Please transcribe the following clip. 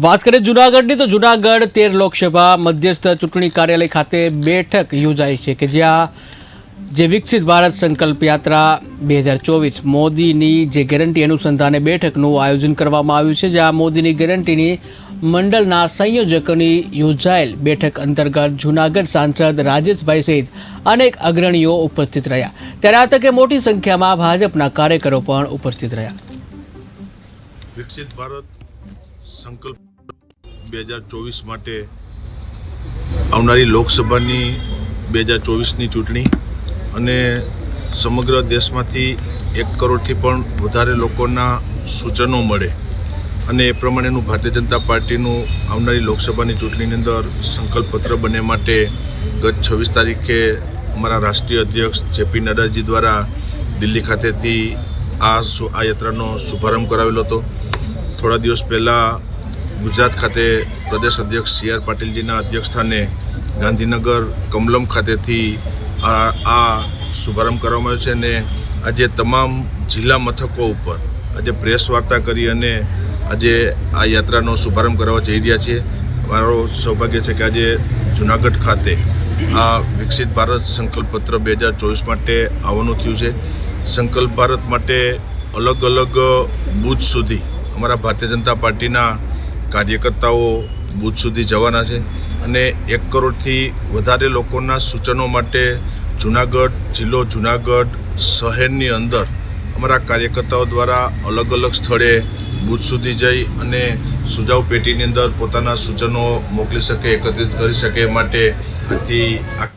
વાત કરીએ જૂનાગઢની તો જૂનાગઢ 13 લોકસભા મધ્યસ્થ ચૂંટણી કાર્યાલય ખાતે બેઠક યોજાઈ છે કે જ્યાં જે વિકસિત ભારત સંકલ્પ યાત્રા 2024 મોદીની જે ગેરંટી અનુસંધાને બેઠકનું આયોજન કરવામાં આવ્યું છે, જ્યાં મોદીની ગેરંટીની મંડળના સંયોજકોની યોજાયેલ બેઠક અંતર્ગત જૂનાગઢ સાંસદ રાજેશભાઈ સહિત અનેક અગ્રણીઓ ઉપસ્થિત રહ્યા। ત્યારે આ તકે મોટી સંખ્યામાં ભાજપના કાર્યકરો પણ ઉપસ્થિત રહ્યા। વિકસિત ભારત સંકલ્પ 2024 માટે આવનારી લોકસભાની 2024ની ચૂંટણી અને સમગ્ર દેશમાંથી 1 કરોડથી પણ વધારે લોકોના સૂચનો મળે અને એ પ્રમાણેનું ભારતીય જનતા પાર્ટીનું આવનારી લોકસભાની ચૂંટણીની અંદર સંકલ્પપત્ર બને માટે ગત 26 તારીખે અમારા રાષ્ટ્રીય અધ્યક્ષ જેપી નડ્ડાજી દ્વારા દિલ્હી ખાતેથી આ યાત્રાનો શુભારંભ કરાવેલો હતો। થોડા દિવસ પહેલાં ગુજરાત ખાતે પ્રદેશ અધ્યક્ષ CR પાટીલજીના અધ્યક્ષસ્થાને ગાંધીનગર કમલમ ખાતેથી આ શુભારંભ કરવામાં આવ્યો છે અને આજે તમામ જિલ્લા મથકો ઉપર આજે પ્રેસ વાર્તા કરી અને આજે આ યાત્રાનો શુભારંભ કરવા જઈ રહ્યા છીએ। મારો સૌભાગ્ય છે કે આજે જૂનાગઢ ખાતે આ વિકસિત ભારત સંકલ્પપત્ર 2024 માટે આવવાનું થયું છે। સંકલ્પ ભારત માટે અલગ અલગ બૂથ સુધી અમારા ભારતીય જનતા પાર્ટીના કાર્યકર્તાઓ બૂથ સુધી જવાના છે અને 1 કરોડથી વધારે લોકોના સૂચનો માટે જૂનાગઢ જિલ્લો જૂનાગઢ શહેરની અંદર અમારા કાર્યકર્તાઓ દ્વારા અલગ અલગ સ્થળે બૂથ સુધી જઈ અને સુઝાવ પેટીની અંદર પોતાના સૂચનો મોકલી શકે, એકત્રિત કરી શકે માટે આથી આ